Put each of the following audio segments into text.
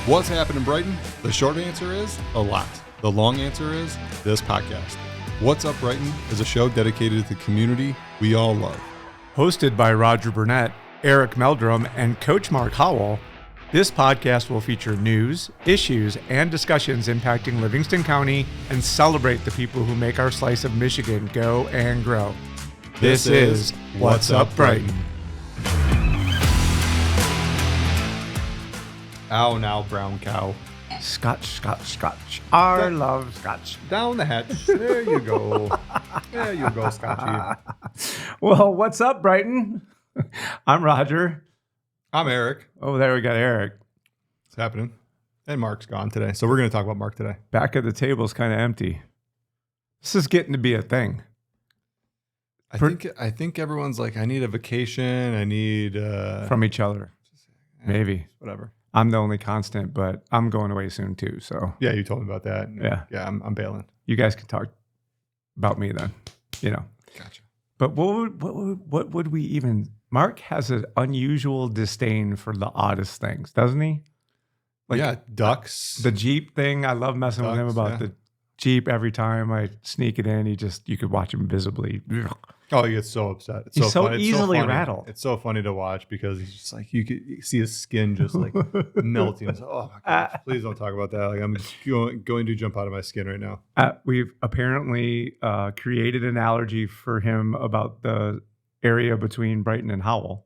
What's happening, Brighton? The short answer is a lot. The long answer is this podcast. What's Up, Brighton is a show dedicated to the community we all love. Hosted by Roger Burnett, Eric Meldrum, and Coach Mark Howell, this podcast will feature news, issues, and discussions impacting Livingston County and celebrate the people who make our slice of Michigan go and grow. This is What's Up, Brighton. Ow now, brown cow. Scotch, Scotch, Scotch. Our love Scotch. Down the hatch. There you go. There you go, Scotchy. Well, what's up, Brighton? I'm Roger. I'm Eric. Oh, there we got Eric. What's happening? And Mark's gone today. So we're going to talk about Mark today. Back at the table's kind of empty. This is getting to be a thing. I think everyone's like, I need a vacation. I need... From each other. Maybe. Whatever. I'm the only constant, but I'm going away soon too. So yeah, you told me about that. Yeah, I'm bailing. You guys can talk about me then. You know. Gotcha. But what would we even? Mark has an unusual disdain for the oddest things, doesn't he? Like, yeah, ducks. The Jeep thing. I love messing with him about the Jeep. Every time I sneak it in, you could watch him visibly. Oh, he gets so upset. It's he's so funny. easily rattled. It's so funny to watch because he's just like, you see his skin just like melting. It's like, oh my gosh, please don't talk about that. Like, I'm going to jump out of my skin right now. We've apparently created an allergy for him about the area between Brighton and Howell.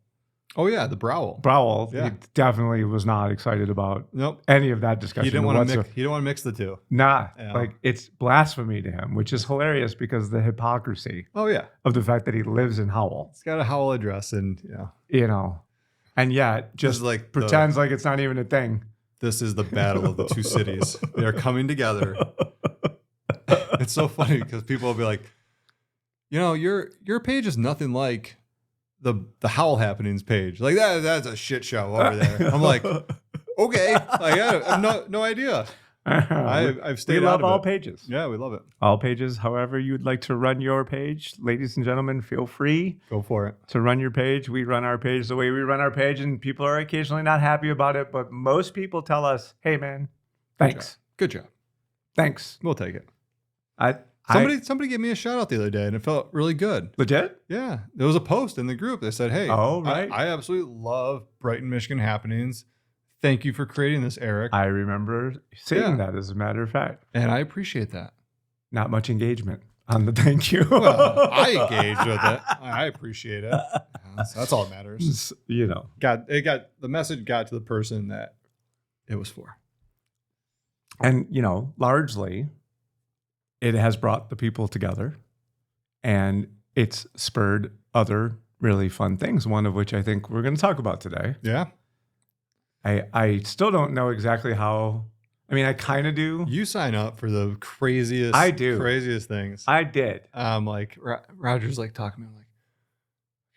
Oh yeah, the Browell. Yeah. He definitely was not excited about any of that discussion. He didn't want to mix the two. Nah, like it's blasphemy to him, which is hilarious because the hypocrisy. Oh yeah, of the fact that he lives in Howell. He's got a Howell address, and and yet just like pretends like it's not even a thing. This is the battle of the two cities. They are coming together. It's so funny because people will be like, your page is nothing like the Howell Happenings page. Like that's a shit show over there. I'm like, okay, I have no idea. I've stayed. We out love of all it. pages. Yeah, we love it. All pages. However you'd like to run your page, ladies and gentlemen, feel free. Go for it. To run your page. We run our page the way we run our page, and people are occasionally not happy about it, but most people tell us, "Hey, man, thanks. Good job. Thanks. We'll take it." Somebody gave me a shout out the other day, and it felt really good. Legit? Yeah. There was a post in the group that said, "Hey, I absolutely love Brighton, Michigan happenings. Thank you for creating this, Eric." I remember seeing that, as a matter of fact. And I appreciate that. Not much engagement on the thank you. Well, I engaged with it. I appreciate it. That's all that matters. The message got to the person that it was for. And, largely, it has brought the people together, and it's spurred other really fun things, one of which I think we're going to talk about today. Yeah. I still don't know exactly how. I mean, I kind of do. You sign up for the craziest. I do. Craziest things. I did. Like Roger's like talking to me. I'm like,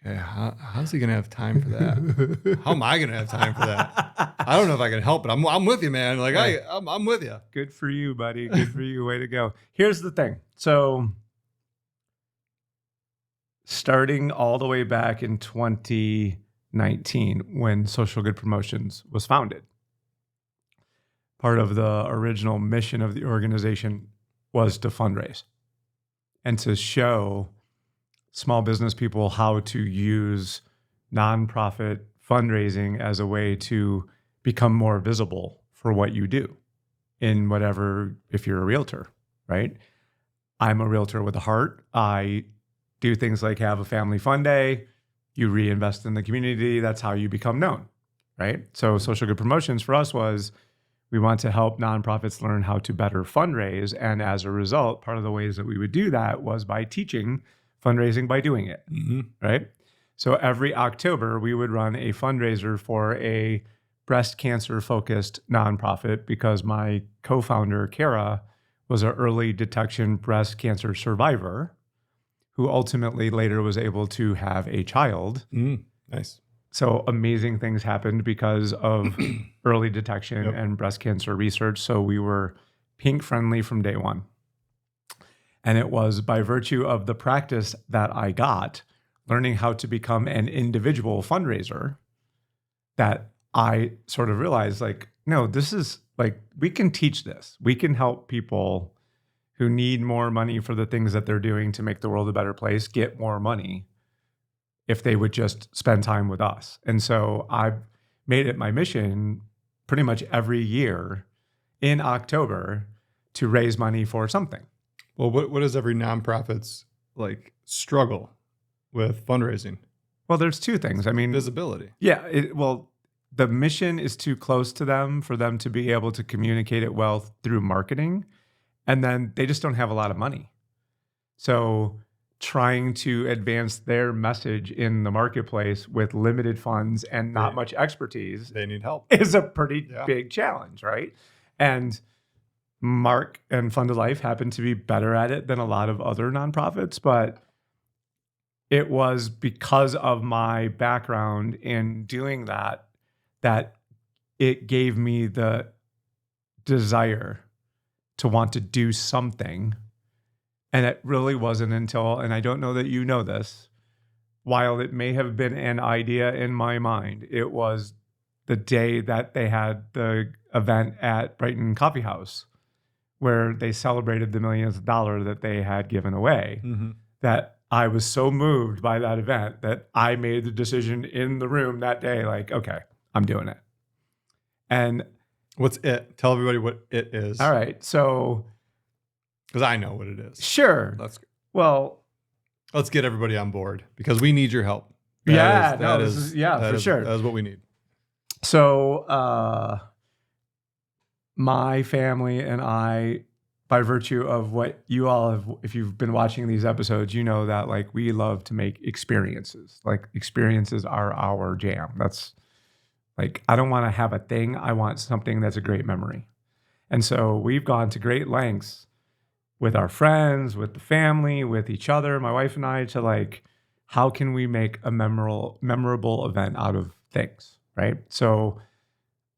okay, how's he gonna have time for that? How am I gonna have time for that? I don't know if I can help, but I'm with you, man. Like I'm with you. Good for you, buddy. Good for you. Way to go. Here's the thing. So, starting all the way back in 2019, when Social Good Promotions was founded, part of the original mission of the organization was to fundraise and to show small business people how to use nonprofit fundraising as a way to become more visible for what you do in whatever, if you're a realtor, right? I'm a realtor with a heart. I do things like have a family fun day. You reinvest in the community. That's how you become known, right? So Social Good Promotions for us was, we want to help nonprofits learn how to better fundraise. And as a result, part of the ways that we would do that was by teaching fundraising by doing it, right? So every October, we would run a fundraiser for a breast cancer-focused nonprofit because my co-founder, Kara, was an early detection breast cancer survivor who ultimately later was able to have a child. Nice. So amazing things happened because of early detection and breast cancer research. So we were pink friendly from day one. And it was by virtue of the practice that I got, learning how to become an individual fundraiser, that I sort of realized, like, no, this is like, we can teach this. We can help people who need more money for the things that they're doing to make the world a better place get more money if they would just spend time with us. And so I've made it my mission pretty much every year in October to raise money for something. Well, what does every nonprofit's like struggle with fundraising? Well, there's two things. I mean, Visibility. yeah, the mission is too close to them for them to be able to communicate it well through marketing. And then they just don't have a lot of money. So trying to advance their message in the marketplace with limited funds and not much expertise, They need help. is a pretty big challenge, right? And Mark and Fund of Life happen to be better at it than a lot of other nonprofits, but it was because of my background in doing that it gave me the desire to want to do something. And it really wasn't until, and I don't know that you know this, while it may have been an idea in my mind, it was the day that they had the event at Brighton Coffee House where they celebrated the millions of dollars that they had given away, that I was so moved by that event that I made the decision in the room that day, like, okay, I'm doing it. And what's it? Tell everybody what it is. All right. So, because I know what it is. Sure. Let's get everybody on board because we need your help. For sure. That is what we need. So, my family and I, by virtue of what you all have, if you've been watching these episodes, you know that like we love to make experiences. Like experiences are our jam. That's like, I don't want to have a thing. I want something that's a great memory. And so we've gone to great lengths with our friends, with the family, with each other, my wife and I, to like, how can we make a memorable event out of things, right? So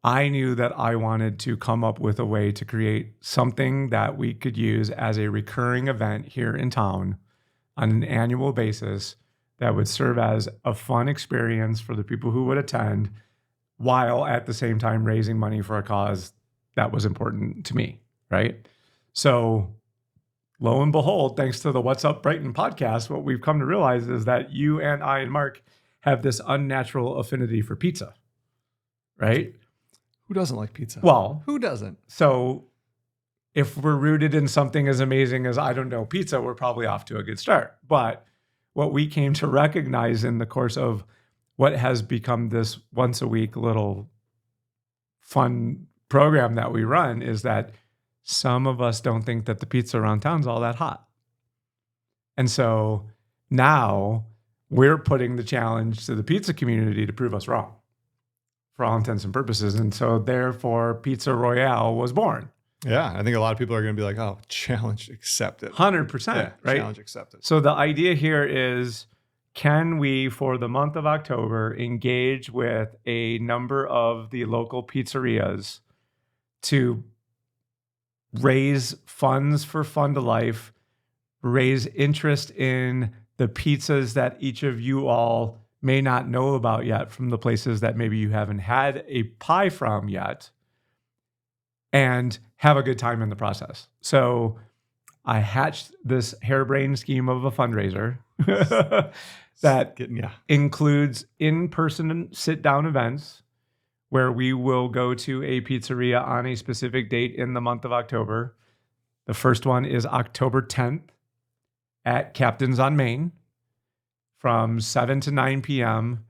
I knew that I wanted to come up with a way to create something that we could use as a recurring event here in town on an annual basis that would serve as a fun experience for the people who would attend, while at the same time raising money for a cause that was important to me, right? So lo and behold, thanks to the What's Up Brighton podcast, what we've come to realize is that you and I and Mark have this unnatural affinity for pizza, right? Who doesn't like pizza? Well, who doesn't? So if we're rooted in something as amazing as, I don't know, pizza, we're probably off to a good start. But what we came to recognize in the course of what has become this once a week little fun program that we run is that some of us don't think that the pizza around town's all that hot. And so now we're putting the challenge to the pizza community to prove us wrong for all intents and purposes. And so therefore Pizza Royale was born. Yeah. I think a lot of people are going to be like, oh, challenge accepted. 100%, right? Challenge accepted. So the idea here is, can we, for the month of October, engage with a number of the local pizzerias to raise funds for Fund of Life, raise interest in the pizzas that each of you all may not know about yet from the places that maybe you haven't had a pie from yet, and have a good time in the process. So I hatched this harebrained scheme of a fundraiser that includes in-person sit-down events where we will go to a pizzeria on a specific date in the month of October. The first one is October 10th at Captain's on Main from 7 to 9 p.m.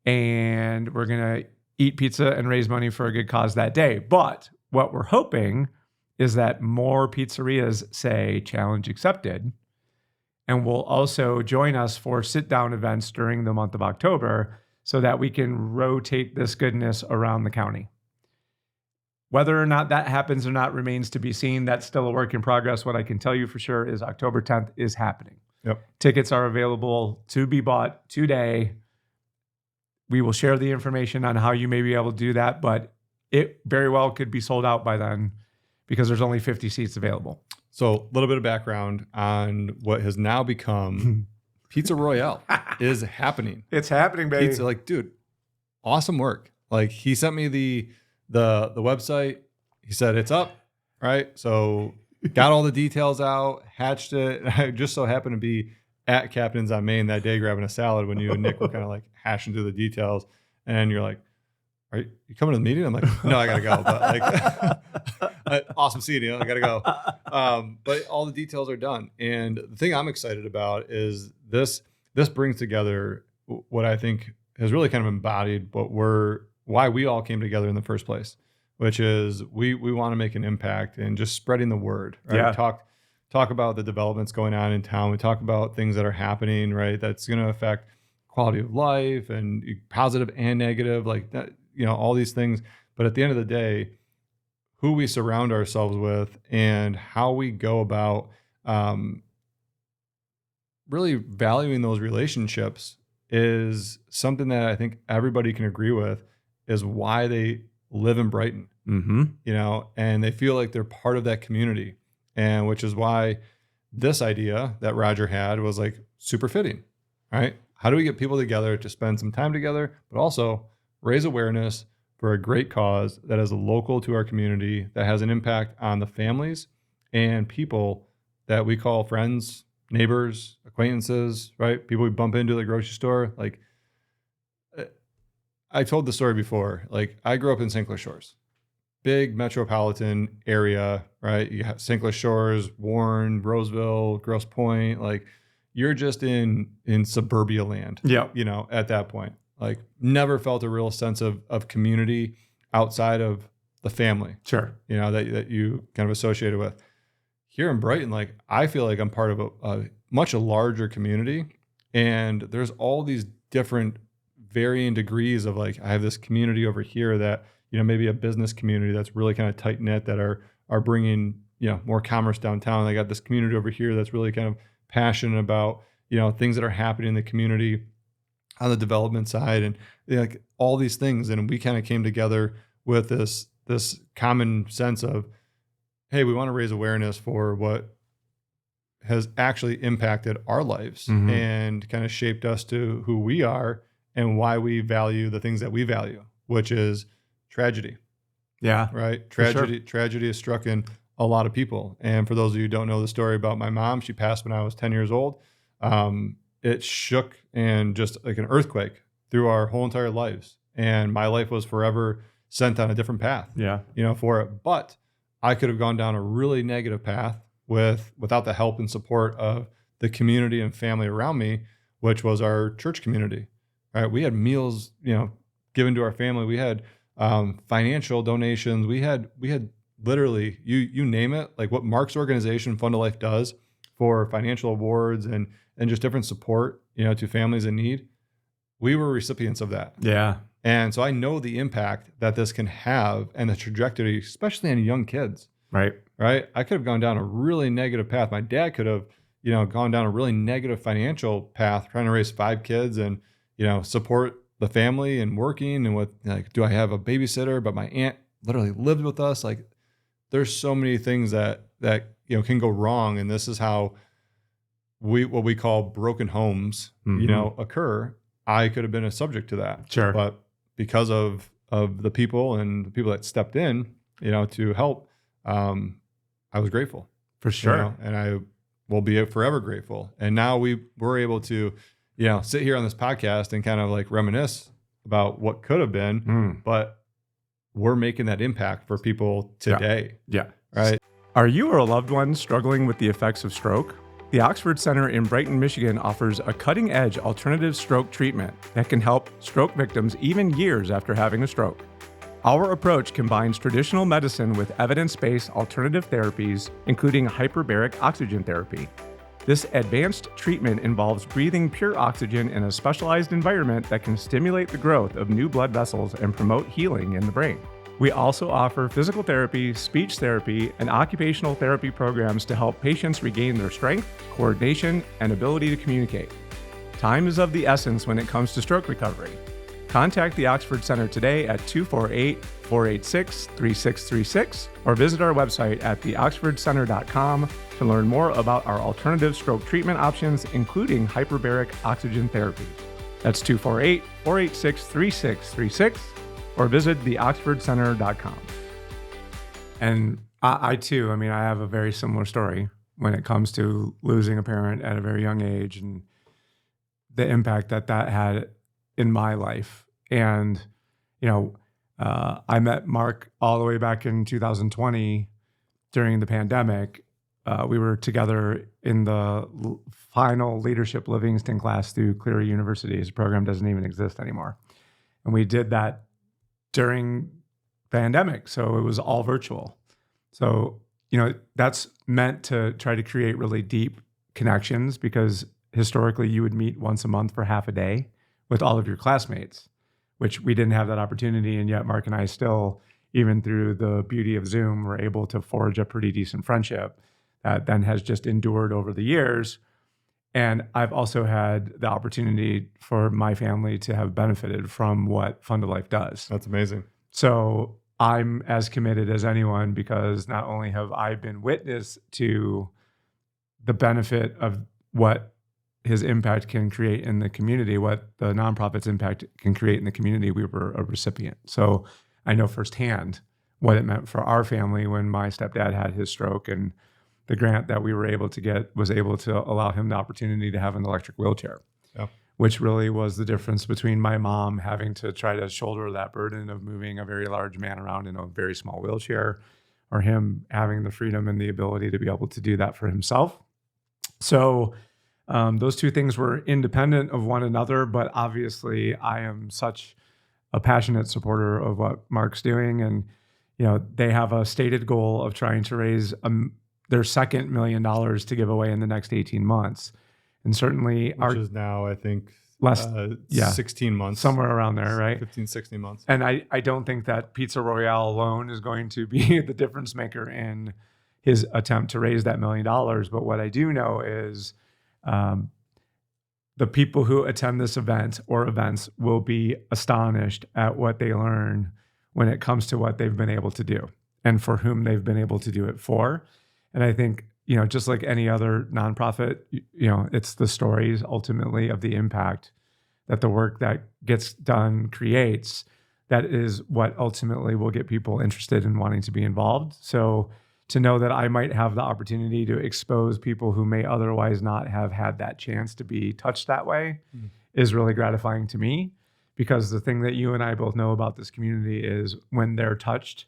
And we're going to eat pizza and raise money for a good cause that day. But what we're hoping is that more pizzerias say challenge accepted, and will also join us for sit-down events during the month of October so that we can rotate this goodness around the county. Whether or not that happens or not remains to be seen. That's still a work in progress. What I can tell you for sure is October 10th is happening. Yep. Tickets are available to be bought today. We will share the information on how you may be able to do that, but it very well could be sold out by then because there's only 50 seats available. So a little bit of background on what has now become Pizza Royale is happening. It's happening, baby. Pizza, like, dude, awesome work. Like, he sent me the the website, he said, it's up, right? So got all the details out, hatched it. And I just so happened to be at Captain's on Main that day grabbing a salad when you and Nick were kind of like hashing through the details. And you're like, are you coming to the meeting? I'm like, no, I got to go. But like, awesome seeing you. I got to go. But all the details are done. And the thing I'm excited about is this brings together what I think has really kind of embodied why we all came together in the first place, which is we want to make an impact and just spreading the word. Right? Yeah. Talk about the developments going on in town. We talk about things that are happening, right? That's going to affect quality of life and positive and negative, like that, all these things. But at the end of the day, who we surround ourselves with and how we go about really valuing those relationships is something that I think everybody can agree with is why they live in Brighton, and they feel like they're part of that community. And which is why this idea that Roger had was like super fitting, right? How do we get people together to spend some time together, but also raise awareness for a great cause that is local to our community, that has an impact on the families and people that we call friends, neighbors, acquaintances, right? People we bump into at the grocery store. Like, I told the story before, like I grew up in St. Clair Shores, big metropolitan area, right? You have St. Clair Shores, Warren, Roseville, Grosse Pointe, like you're just in suburbia land, at that point. Like never felt a real sense of community outside of the family. Sure. That you kind of associated with. Here in Brighton, like I feel like I'm part of a much larger community, and there's all these different varying degrees of like, I have this community over here that, maybe a business community that's really kind of tight knit that are bringing, more commerce downtown. I got this community over here that's really kind of passionate about, things that are happening in the community on the development side and like all these things. And we kind of came together with this common sense of, hey, we want to raise awareness for what has actually impacted our lives and kind of shaped us to who we are and why we value the things that we value, which is tragedy. Yeah. Right. Tragedy has struck in a lot of people. And for those of you who don't know the story about my mom, she passed when I was 10 years old. It shook and just like an earthquake through our whole entire lives. And my life was forever sent on a different path, for it. But I could have gone down a really negative path without the help and support of the community and family around me, which was our church community, right? We had meals, given to our family. We had financial donations. We had literally, you name it, like what Mark's organization, Fund a Life, does for financial awards and just different support, to families in need. We were recipients of that. Yeah. And so I know the impact that this can have and the trajectory, especially on young kids. Right. Right. I could have gone down a really negative path. My dad could have, gone down a really negative financial path, trying to raise 5 kids and, support the family and working and with like, do I have a babysitter? But my aunt literally lived with us. Like there's so many things that can go wrong. And this is how what we call broken homes, occur. I could have been a subject to that. Sure. But because of the people and the people that stepped in, to help, I was grateful. For sure. And I will be forever grateful. And now we're able to, sit here on this podcast and kind of like reminisce about what could have been, but we're making that impact for people today. Yeah. Right. Are you or a loved one struggling with the effects of stroke? The Oxford Center in Brighton, Michigan offers a cutting-edge alternative stroke treatment that can help stroke victims even years after having a stroke. Our approach combines traditional medicine with evidence-based alternative therapies, including hyperbaric oxygen therapy. This advanced treatment involves breathing pure oxygen in a specialized environment that can stimulate the growth of new blood vessels and promote healing in the brain. We also offer physical therapy, speech therapy, and occupational therapy programs to help patients regain their strength, coordination, and ability to communicate. Time is of the essence when it comes to stroke recovery. Contact the Oxford Center today at 248-486-3636 or visit our website at theoxfordcenter.com to learn more about our alternative stroke treatment options, including hyperbaric oxygen therapy. That's 248-486-3636 or visit theoxfordcenter.com. And I too, I have a very similar story when it comes to losing a parent at a very young age and the impact that had in my life. And, I met Mark all the way back in 2020 during the pandemic. We were together in the final Leadership Livingston class through Cleary University. His program doesn't even exist anymore. And we did that during the pandemic. So it was all virtual. So, that's meant to try to create really deep connections, because historically you would meet once a month for half a day with all of your classmates, which we didn't have that opportunity. And yet Mark and I still, even through the beauty of Zoom, were able to forge a pretty decent friendship that then has just endured over the years. And I've also had the opportunity for my family to have benefited from what Fund a Life does. That's amazing. So I'm as committed as anyone, because not only have I been witness to the benefit of what his impact can create in the community, what the nonprofit's impact can create in the community, we were a recipient. So I know firsthand what it meant for our family when my stepdad had his stroke, and the grant that we were able to get was able to allow him the opportunity to have an electric wheelchair. Yeah. Which really was the difference between my mom having to try to shoulder that burden of moving a very large man around in a very small wheelchair, or him having the freedom and the ability to be able to do that for himself. So those two things were independent of one another, but obviously I am such a passionate supporter of what Mark's doing. And, they have a stated goal of trying to raise their second $1 million to give away in the next 18 months. And certainly which is now, I think, 16 months. Somewhere around there, right? 15, 16 months. And I don't think that Pizza Royale alone is going to be the difference maker in his attempt to raise that $1 million. But what I do know is the people who attend this event or events will be astonished at what they learn when it comes to what they've been able to do and for whom they've been able to do it for. And I think, just like any other nonprofit, it's the stories ultimately of the impact that the work that gets done creates. That is what ultimately will get people interested in wanting to be involved. So to know that I might have the opportunity to expose people who may otherwise not have had that chance to be touched that way is really gratifying to me, because the thing that you and I both know about this community is when they're touched,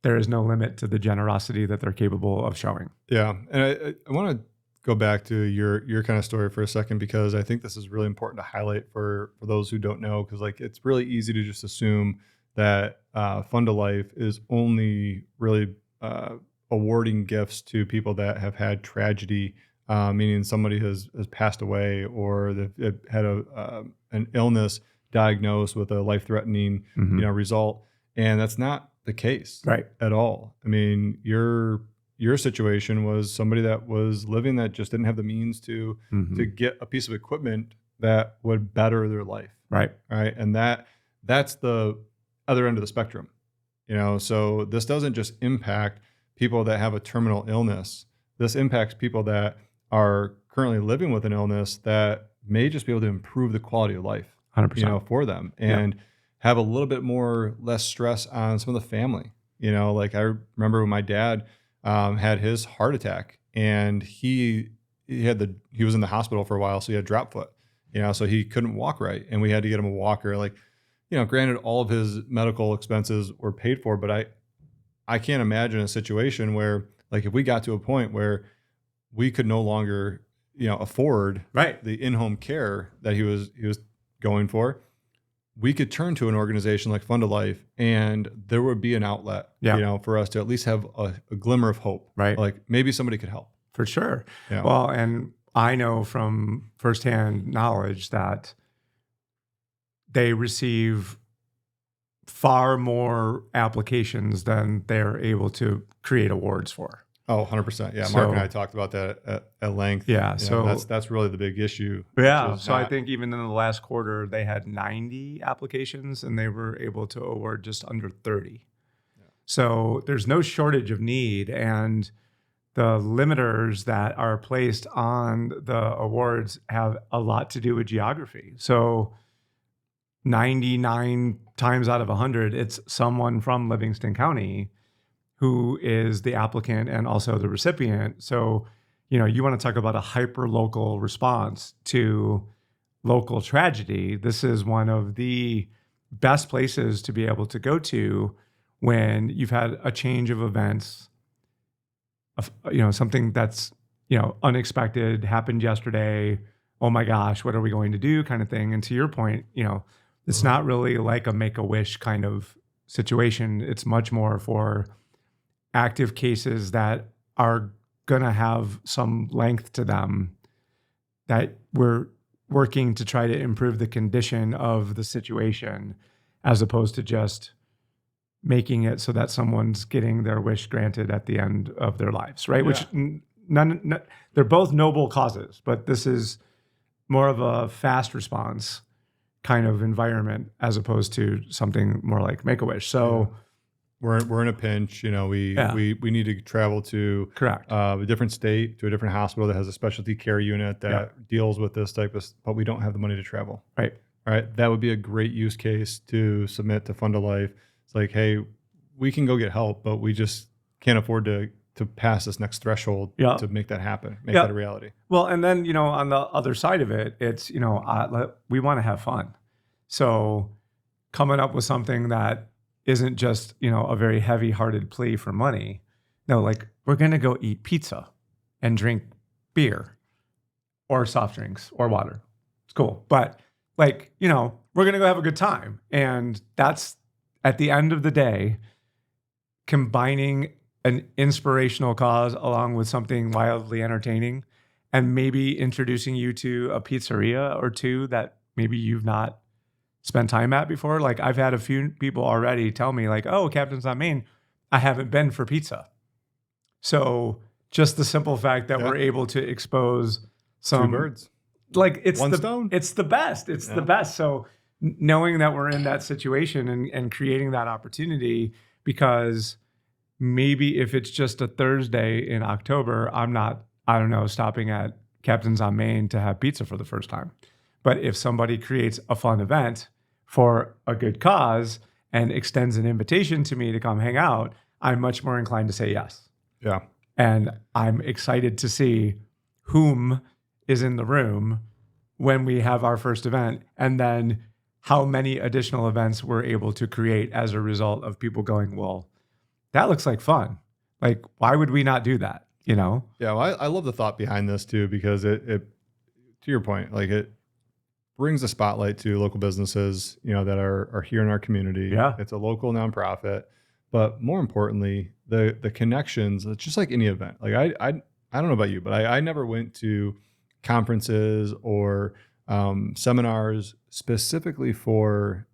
there is no limit to the generosity that they're capable of showing. Yeah. And I want to go back to your kind of story for a second, because I think this is really important to highlight for those who don't know, because it's really easy to just assume that Fund a Life is only really awarding gifts to people that have had tragedy, meaning somebody has passed away, or they've had an illness diagnosed with a life-threatening result. And that's not the case, right, at all. I mean, your situation was somebody that was living that just didn't have the means to get a piece of equipment that would better their life, right, and that's the other end of the spectrum, So this doesn't just impact people that have a terminal illness. This impacts people that are currently living with an illness that may just be able to improve the quality of life, 100%, for them, and have a little bit less stress on some of the family. I remember when my dad had his heart attack, and he was in the hospital for a while, so he had drop foot, so he couldn't walk right, and we had to get him a walker. Granted, all of his medical expenses were paid for, but I can't imagine a situation where, if we got to a point where we could no longer, afford the in-home care that he was going for, we could turn to an organization like Fund a Life, and there would be an outlet, for us to at least have a glimmer of hope, right? Maybe somebody could help. For sure. Yeah. Well, and I know from firsthand knowledge that they receive far more applications than they're able to create awards for. Oh, 100%. Yeah. Mark and I talked about that at length. Yeah. So that's really the big issue. Yeah. So I think even in the last quarter, they had 90 applications and they were able to award just under 30. Yeah. So there's no shortage of need, and the limiters that are placed on the awards have a lot to do with geography. So 99 times out of 100, it's someone from Livingston County who is the applicant and also the recipient. So, you want to talk about a hyper-local response to local tragedy. This is one of the best places to be able to go to when you've had a change of events, something that's, unexpected happened yesterday. Oh my gosh, what are we going to do kind of thing. And to your point, it's not really like a Make-A-Wish kind of situation. It's much more for active cases that are going to have some length to them, that we're working to try to improve the condition of the situation, as opposed to just making it so that someone's getting their wish granted at the end of their lives, right? Yeah. Which they're both noble causes, but this is more of a fast response kind of environment as opposed to something more like Make-A-Wish. So we're in a pinch. We need to travel to correct a different state, to a different hospital that has a specialty care unit that deals with this type of, but we don't have the money to travel. Right. All right. That would be a great use case to submit to Fund a Life. It's like, hey, we can go get help, but we just can't afford to pass this next threshold to make that happen, make that a reality. Well, and then, on the other side of it, it's, we want to have fun. So coming up with something that isn't just, a very heavy-hearted plea for money. No, like, we're going to go eat pizza and drink beer or soft drinks or water. It's cool. But like, we're going to go have a good time. And that's, at the end of the day, combining an inspirational cause along with something wildly entertaining, and maybe introducing you to a pizzeria or two that maybe you've not spent time at before. Like, I've had a few people already tell me like, oh, Captain's on Main, I haven't been for pizza. So just the simple fact that we're able to expose some two birds, like it's one stone. It's the best. It's the best. So knowing that we're in that situation and creating that opportunity, because maybe if it's just a Thursday in October, I'm not, stopping at Captain's on Main to have pizza for the first time. But if somebody creates a fun event for a good cause and extends an invitation to me to come hang out, I'm much more inclined to say yes. Yeah. And I'm excited to see whom is in the room when we have our first event, and then how many additional events we're able to create as a result of people going, well, that looks like fun. Like, why would we not do that? Yeah, well, I love the thought behind this too, because it to your point, like, it brings a spotlight to local businesses, that are here in our community. Yeah. It's a local nonprofit, but more importantly, the connections. It's just like any event. Like, I don't know about you, but I never went to conferences or seminars specifically for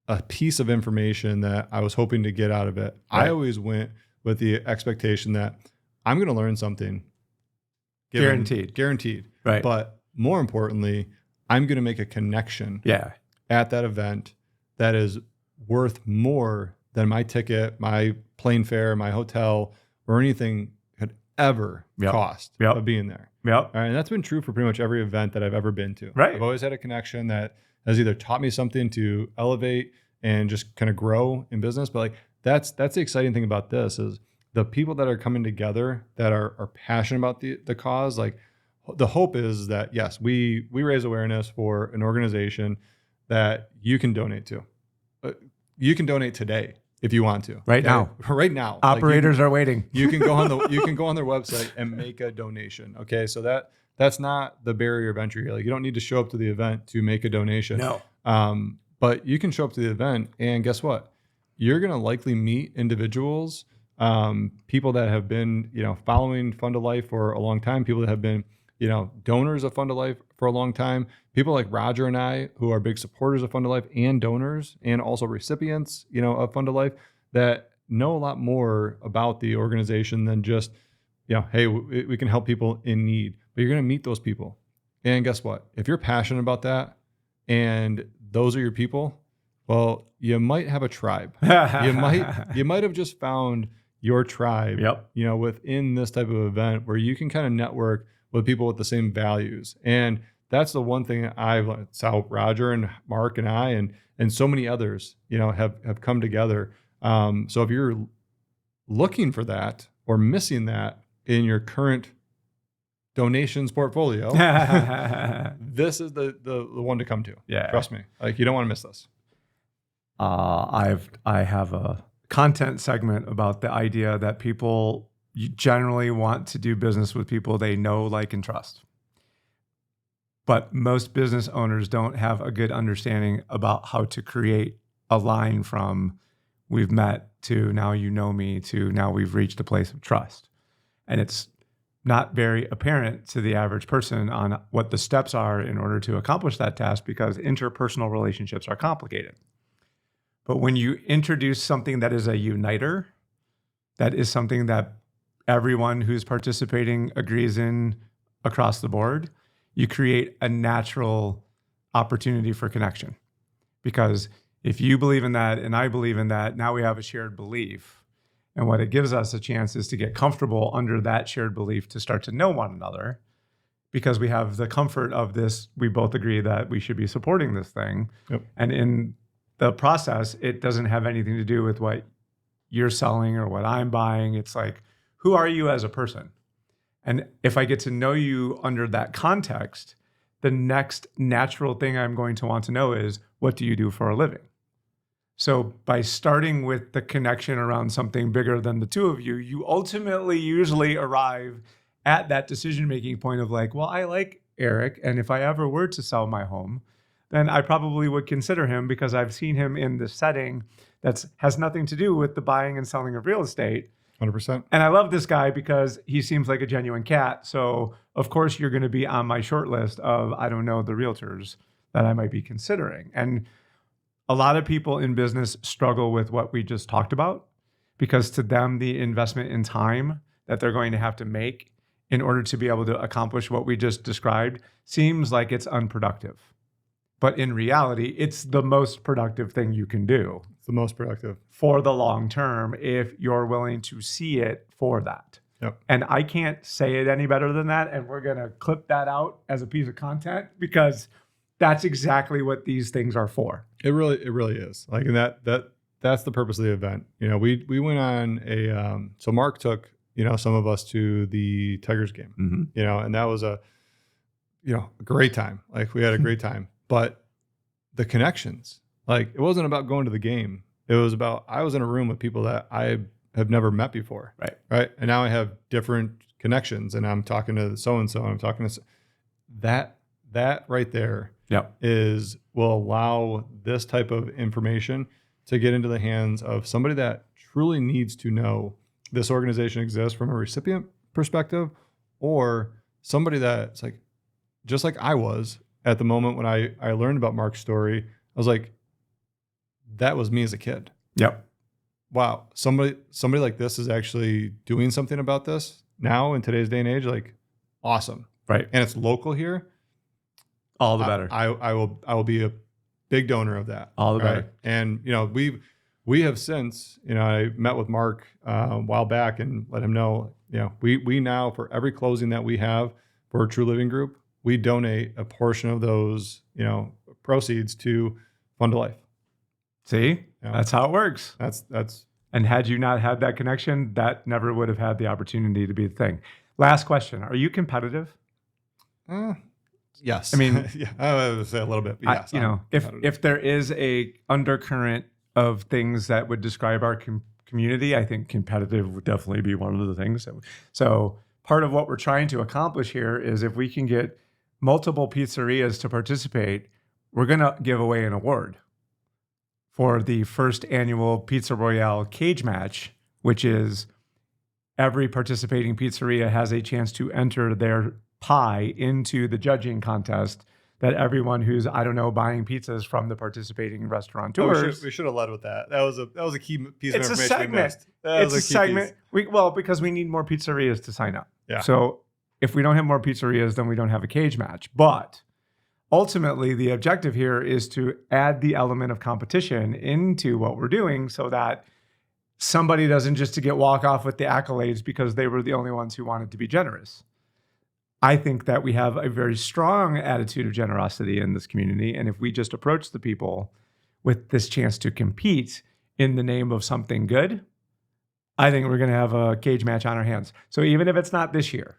a piece of information that I was hoping to get out of it. Right. I always went with the expectation that I'm going to learn something. Guaranteed. Right. But more importantly, I'm going to make a connection at that event that is worth more than my ticket, my plane fare, my hotel, or anything could ever cost of being there. Yep. All right, and that's been true for pretty much every event that I've ever been to. Right. I've always had a connection that has either taught me something to elevate and just kind of grow in business. But like, that's the exciting thing about this is the people that are coming together that are passionate about the cause. Like, the hope is that, yes, we raise awareness for an organization that you can donate to. You can donate today if you want to. Right now. Operators are waiting. You can go on their website and make a donation. Okay, so that's not the barrier of entry. Like, you don't need to show up to the event to make a donation. No. But you can show up to the event, and guess what? You're going to likely meet individuals, people that have been, following Fund a Life for a long time, people that have been, donors of Fund a Life for a long time, people like Roger and I, who are big supporters of Fund a Life and donors, and also recipients, of Fund a Life, that know a lot more about the organization than just, hey, we can help people in need. But you're going to meet those people. And guess what? If you're passionate about that and those are your people, well, you might have a tribe. you might have just found your tribe, within this type of event where you can kind of network with people with the same values. And that's the one thing it's how Roger and Mark and I and so many others, have come together. So if you're looking for that or missing that in your current donations portfolio, this is the one to come to. Yeah. Trust me. Like, you don't want to miss this. I have a content segment about the idea that people generally want to do business with people they know, like, and trust. But most business owners don't have a good understanding about how to create a line from we've met to now you know me to now we've reached a place of trust. And it's not very apparent to the average person on what the steps are in order to accomplish that task, because interpersonal relationships are complicated. But when you introduce something that is a uniter, that is something that everyone who's participating agrees in across the board, you create a natural opportunity for connection. Because if you believe in that and I believe in that, now we have a shared belief. And what it gives us a chance is to get comfortable under that shared belief to start to know one another, because we have the comfort of this. We both agree that we should be supporting this thing. Yep. And in the process, it doesn't have anything to do with what you're selling or what I'm buying. It's like, who are you as a person? And if I get to know you under that context, the next natural thing I'm going to want to know is, what do you do for a living? So by starting with the connection around something bigger than the two of you, you ultimately usually arrive at that decision-making point of like, well, I like Eric, and if I ever were to sell my home, then I probably would consider him because I've seen him in the setting that has nothing to do with the buying and selling of real estate. 100%. And I love this guy because he seems like a genuine cat. So of course you're going to be on my short list of, I don't know, the realtors that I might be considering. And a lot of people in business struggle with what we just talked about, because to them, the investment in time that they're going to have to make in order to be able to accomplish what we just described seems like it's unproductive. But in reality, it's the most productive thing you can do. It's the most productive for the long term if you're willing to see it for that. Yep. And I can't say it any better than that. And we're going to clip that out as a piece of content, because that's exactly what these things are for. It really is. Like, and that's the purpose of the event. We went on a, so Mark took, some of us to the Tigers game, and that was a great time. Like, we had a great time, but the connections, like, it wasn't about going to the game. It was about, I was in a room with people that I have never met before. Right. And now I have different connections, and I'm talking to so-and-so, and I'm talking to that right there. Yep. Will allow this type of information to get into the hands of somebody that truly needs to know this organization exists from a recipient perspective, or somebody that's like, just like I was at the moment when I learned about Mark's story. I was like, that was me as a kid. Yep. Wow. Somebody like this is actually doing something about this now in today's day and age. Like, awesome. Right. And it's local here. All the better. I will be a big donor of that. All the better. And we have since, I met with Mark a while back and let him know, we now, for every closing that we have for a True Living Group, we donate a portion of those, proceeds to Fund a Life. See, that's how it works. That's. And had you not had that connection, that never would have had the opportunity to be the thing. Last question: are you competitive? Yes. I mean, yeah, I would say a little bit. But yes, if there is a undercurrent of things that would describe our community, I think competitive would definitely be one of the things. So part of what we're trying to accomplish here is, if we can get multiple pizzerias to participate, we're going to give away an award for the first annual Pizza Royale cage match, which is every participating pizzeria has a chance to enter their pie into the judging contest that everyone who's, buying pizzas from the participating restaurateurs. We should have led with that. That was a key piece of information. It's a segment. It's a segment. Because we need more pizzerias to sign up. Yeah. So if we don't have more pizzerias, then we don't have a cage match. But ultimately, the objective here is to add the element of competition into what we're doing, so that somebody doesn't just to walk off with the accolades because they were the only ones who wanted to be generous. I think that we have a very strong attitude of generosity in this community. And if we just approach the people with this chance to compete in the name of something good, I think we're going to have a cage match on our hands. So even if it's not this year,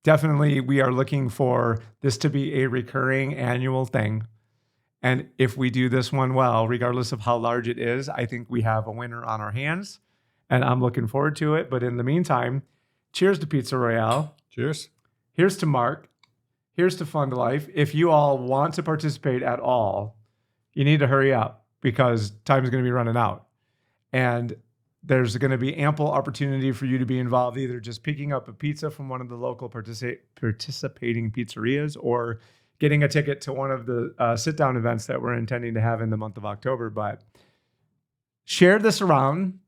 definitely we are looking for this to be a recurring annual thing. And if we do this one well, regardless of how large it is, I think we have a winner on our hands. And I'm looking forward to it. But in the meantime, cheers to Pizza Royale. Cheers. Here's to Mark. Here's to Fund Life. If you all want to participate at all, you need to hurry up because time is going to be running out. And there's going to be ample opportunity for you to be involved, either just picking up a pizza from one of the local participating pizzerias or getting a ticket to one of the sit-down events that we're intending to have in the month of October. But share this around.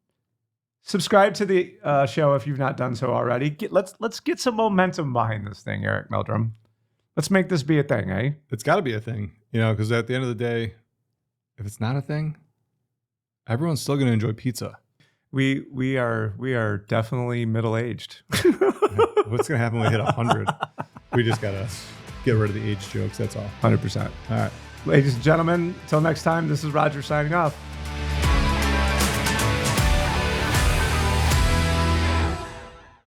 Subscribe to the show if you've not done so already. Let's get some momentum behind this thing, Eric Meldrum. Let's make this be a thing, eh? It's got to be a thing, because at the end of the day, if it's not a thing, everyone's still going to enjoy pizza. We are definitely middle-aged. What's going to happen when we hit 100? We just got to get rid of the age jokes. That's all. 100%. All right. Ladies and gentlemen, until next time, this is Roger signing off.